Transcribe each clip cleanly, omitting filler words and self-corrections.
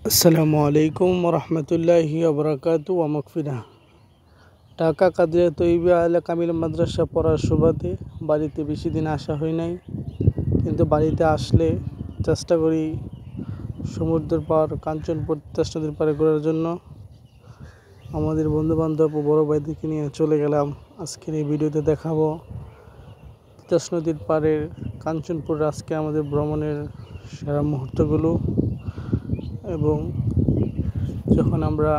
আসসালামু আলাইকুম রহমতুল্লাহি আবরাকাতু ওয়া মাগফিরাহ। ঢাকা কাদরিয়া তৈয়বা আল কামিল মাদ্রাসা পড়ার সুবাদে বাড়িতে বেশি দিন আসা হয় নাই, কিন্তু বাড়িতে আসলে চেষ্টা করি সমুদ্রের পাড় কাঞ্চনপুর তিতাস নদীর পাড়ে ঘোরার জন্য। আমাদের বন্ধুবান্ধব ও বড় ভাইদেরকে নিয়ে চলে গেলাম। আজকের এই ভিডিওতে দেখাবো তিতাস নদীর পাড়ের কাঞ্চনপুর আজকে আমাদের ভ্রমণের সেরা মুহূর্তগুলো। এবং যখন আমরা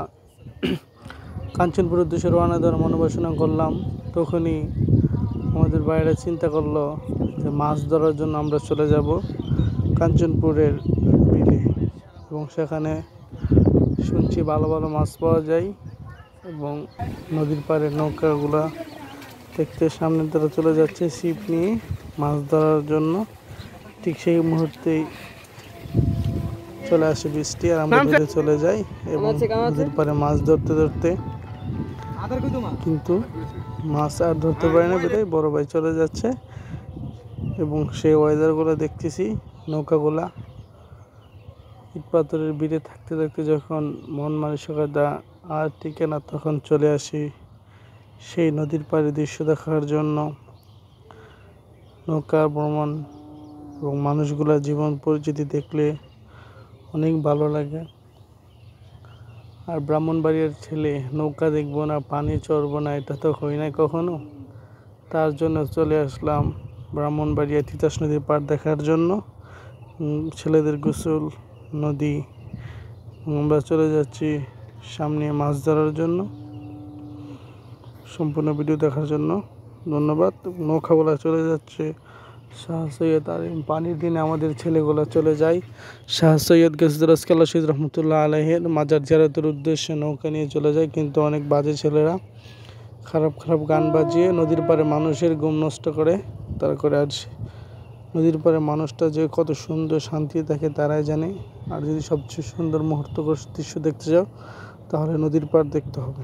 কাঞ্চনপুরের উদ্দেশ্যে রওনা দেওয়ার মনোবাসনা করলাম, তখনই আমাদের বাইরে চিন্তা করলো যে মাছ ধরার জন্য আমরা চলে যাব কাঞ্চনপুরের বিলে। এবং সেখানে শুনছি ভালো ভালো মাছ পাওয়া যায় এবং নদীর পাড়ে নৌকাগুলা দেখতে সামনে তারা চলে যাচ্ছে ছিপ নিয়ে মাছ ধরার জন্য। ঠিক সেই মুহূর্তেই চলে আসে বৃষ্টি আর আমরা বেঁধে চলে যাই এবং নদীর পাড়ে মাছ ধরতে ধরতে কিন্তু মাছ আর ধরতে পারে না, বেঁধে বড় ভাই চলে যাচ্ছে। এবং সেই ওয়েদারগুলো দেখতেছি, নৌকাগুলা ইট পাথরের ভিড়ে থাকতে থাকতে যখন মন মানসিকতা আর টিকে না, তখন চলে আসি সেই নদীর পাড়ে দৃশ্য দেখার জন্য। নৌকা ভ্রমণ এবং মানুষগুলার জীবন পরিচিতি দেখলে অনেক ভালো লাগে। আর ব্রাহ্মণবাড়িয়ার ছেলে নৌকা দেখবো না, পানি চড়বো না, এটা তো হয় নাই কখনো। তার জন্য চলে আসলাম ব্রাহ্মণবাড়িয়া তিতাস নদীর পাড় দেখার জন্য। ছেলেদের গোসল নদী, আমরা চলে যাচ্ছি সামনে মাছ ধরার জন্য। সম্পূর্ণ ভিডিও দেখার জন্য ধন্যবাদ। নৌকাগুলা চলে যাচ্ছে শাহ সৈয়দ, আর পানির দিনে আমাদের ছেলেগুলো চলে যায় শাহ সৈয়দ গেসদরাজ কালা শহীদ রহমতুল্লাহ আলাইহের মাজার জিয়ারতের উদ্দেশ্যে নৌকা নিয়ে চলে যায়। কিন্তু অনেক বাজে ছেলেরা খারাপ খারাপ গান বাজিয়ে নদীর পাড়ে মানুষের ঘুম নষ্ট করে। তারা করে আর নদীর পাড়ে মানুষটা যে কত সুন্দর শান্তি থাকে তারাই জানে। আর যদি সবচেয়ে সুন্দর মুহূর্ত দৃশ্য দেখতে চাও, তাহলে নদীর পাড় দেখতে হবে।